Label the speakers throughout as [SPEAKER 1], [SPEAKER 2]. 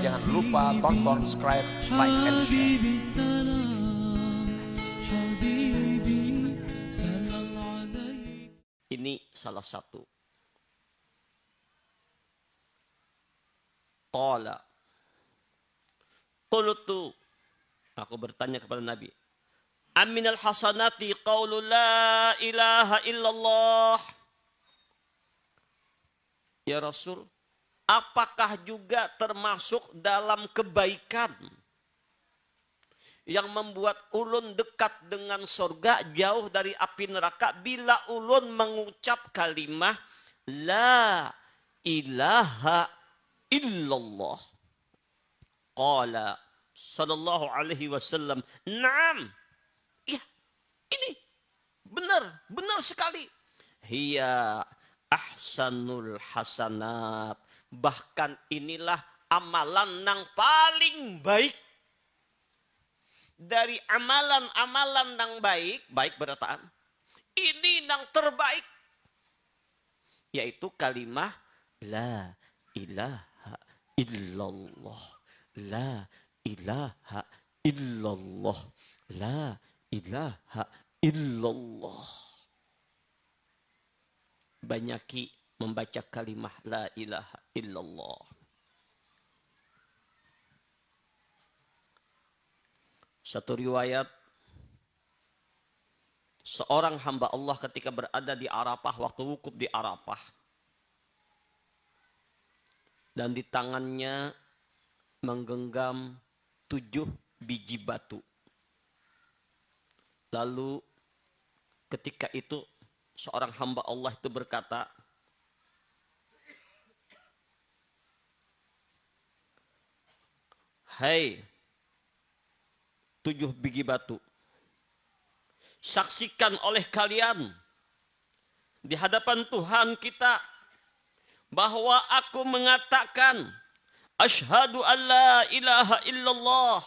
[SPEAKER 1] Jangan lupa tonton, subscribe, like, and share.
[SPEAKER 2] Ini salah satu. Qala. Qultu. Aku bertanya kepada Nabi. Aminal hasanati qawlu la ilaha illallah. Ya Rasul, apakah juga termasuk dalam kebaikan yang membuat ulun dekat dengan surga, jauh dari api neraka, bila ulun mengucap kalimah la ilaha illallah? Qala sallallahu alaihi wasallam, "Na'am." Iya, ini benar sekali. Hiya ahsanul hasanat. Bahkan inilah amalan yang paling baik. Dari amalan-amalan yang baik berataan. Ini yang terbaik. Yaitu kalimah la ilaha illallah. La ilaha illallah. La ilaha illallah. Banyaki membaca kalimah la ilaha illallah. Satu riwayat, seorang hamba Allah ketika berada di Arafah, waktu wukuf di Arafah, dan di tangannya menggenggam 7 biji batu. Lalu ketika itu seorang hamba Allah itu berkata, "Hai 7 biji batu, saksikan oleh kalian di hadapan Tuhan kita bahwa aku mengatakan asyhadu an la ilaha illallah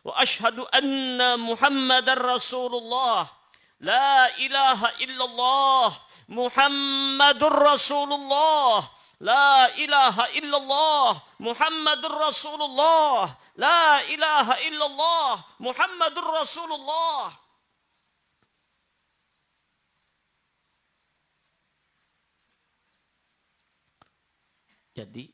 [SPEAKER 2] wa asyhadu anna Muhammadar Rasulullah. La ilaha illallah Muhammadur Rasulullah. La ilaha illallah Muhammadur Rasulullah. La ilaha illallah Muhammadur Rasulullah." Jadi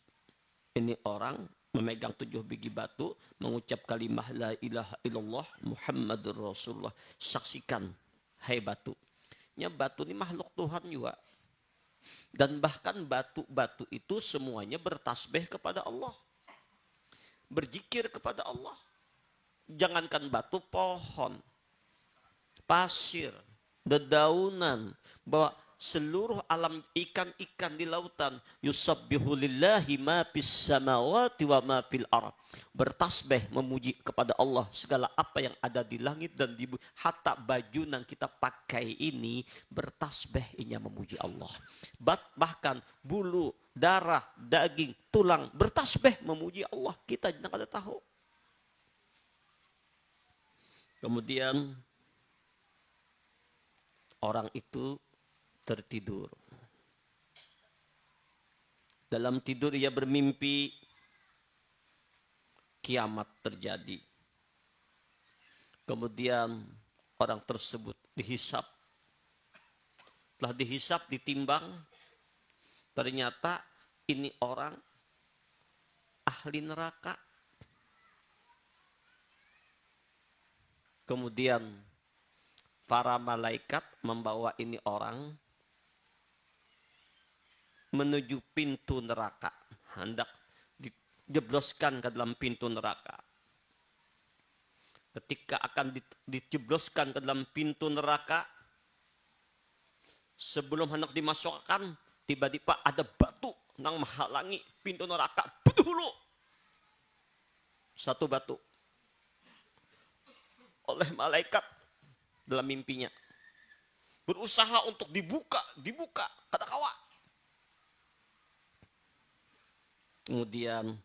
[SPEAKER 2] ini orang memegang 7 biji batu, mengucap kalimah la ilaha illallah Muhammadur Rasulullah. Saksikan, hai batu. Ya, batu ini makhluk Tuhan juga. Dan bahkan batu-batu itu semuanya bertasbih kepada Allah. Berzikir kepada Allah. Jangankan batu, pohon, pasir, dedaunan, bahwa seluruh alam ikan-ikan di lautan yusabbihu lillahi ma fis samawati wa ma fil ardh, bertasbih memuji kepada Allah segala apa yang ada di langit dan di bumi. Hatta baju yang kita pakai ini bertasbih, inya memuji Allah. Bahkan bulu, darah, daging, tulang bertasbih memuji Allah. Kita jangan ada tahu. Kemudian orang itu tertidur. Dalam tidur ia bermimpi kiamat terjadi. Kemudian orang tersebut dihisap. Setelah dihisap, ditimbang, ternyata ini orang ahli neraka. Kemudian para malaikat membawa ini orang menuju pintu neraka, hendak dijebloskan ke dalam pintu neraka. Ketika akan dijebloskan ke dalam pintu neraka, sebelum hendak dimasukkan, tiba-tiba ada batu yang menghalangi pintu neraka. Dulu satu batu oleh malaikat dalam mimpinya, berusaha untuk dibuka kata kawa. Kemudian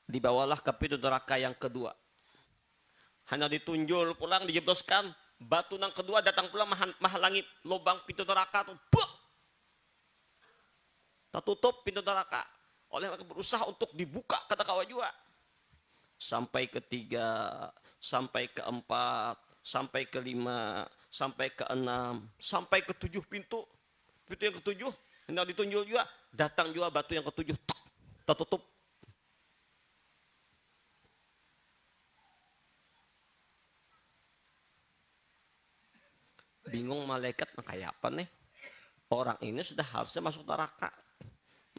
[SPEAKER 2] dibawalah ke pintu neraka yang kedua. Hanya ditunjul pulang, dijebloskan, batu yang kedua datang pula menghalangi lubang pintu neraka. Tertutup pintu neraka. Oleh mereka berusaha untuk dibuka kata kawa juga. Sampai ketiga, sampai keempat, sampai kelima, sampai keenam, sampai ketujuh pintu. Pintu yang ketujuh, hendak ditunjuk juga, datang juga batu yang ketujuh, tertutup. Bingung malaikat, kayak apa nih? Orang ini sudah harusnya masuk neraka.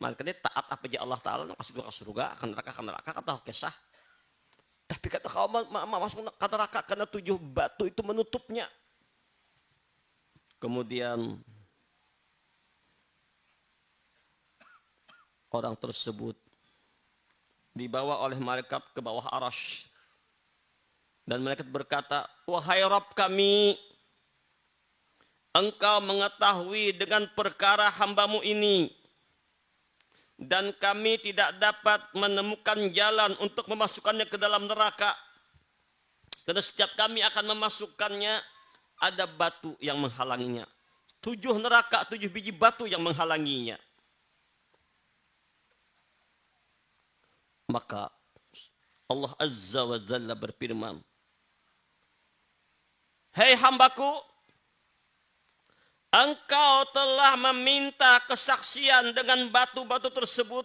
[SPEAKER 2] Malaikatnya taat apa aja Allah Ta'ala, kasih ke surga, ke neraka, kata kisah. Tapi kata kau masuk ke neraka karena 7 batu itu menutupnya. Kemudian orang tersebut dibawa oleh malaikat ke bawah arasy. Dan malaikat berkata, wahai Rabb kami, Engkau mengetahui dengan perkara hambamu ini. Dan kami tidak dapat menemukan jalan untuk memasukkannya ke dalam neraka. Karena setiap kami akan memasukkannya, ada batu yang menghalanginya. 7 neraka, 7 biji batu yang menghalanginya. Maka Allah Azza wa Jalla berfirman, hei hambaku, engkau telah meminta kesaksian dengan batu-batu tersebut.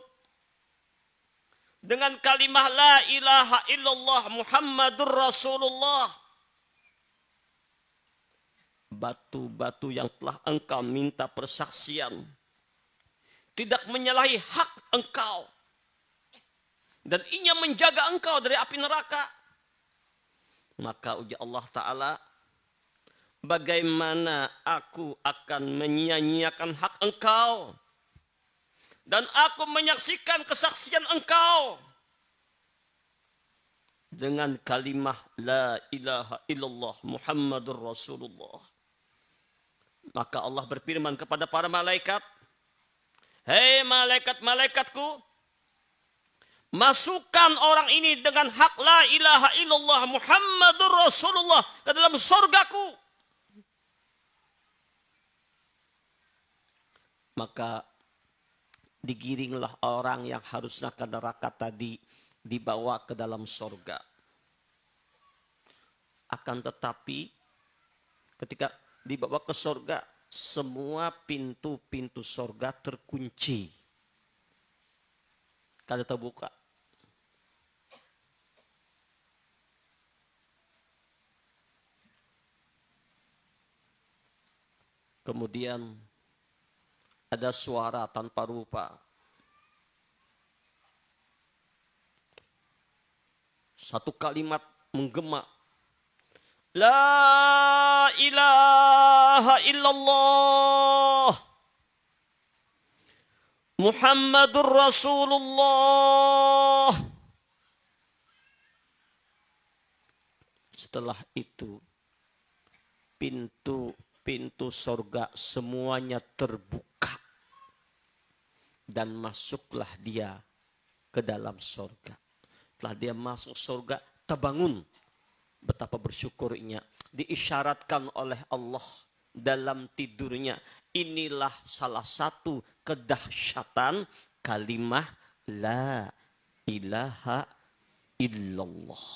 [SPEAKER 2] Dengan kalimah la ilaha illallah Muhammadur Rasulullah. Batu-batu yang telah engkau minta persaksian tidak menyalahi hak engkau. Dan ia menjaga engkau dari api neraka. Maka uji Allah Ta'ala, bagaimana aku akan menyia-nyiakan hak engkau. Dan aku menyaksikan kesaksian engkau. Dengan kalimah la ilaha illallah Muhammadur Rasulullah. Maka Allah berfirman kepada para malaikat, hei malaikat-malaikatku, masukkan orang ini dengan hak la ilaha illallah Muhammadur Rasulullah ke dalam surgaku. Maka digiringlah orang yang harusnya ke neraka tadi dibawa ke dalam surga. Akan tetapi ketika dibawa ke surga, semua pintu-pintu surga terkunci. Kada terbuka. Kemudian ada suara tanpa rupa. Satu kalimat menggema. La ilaha illallah. Muhammadur Rasulullah. Setelah itu, pintu surga semuanya terbuka. Dan masuklah dia ke dalam surga. Setelah dia masuk surga, terbangun. Betapa bersyukurnya. Diisyaratkan oleh Allah dalam tidurnya. Inilah salah satu kedahsyatan kalimah la ilaha illallah.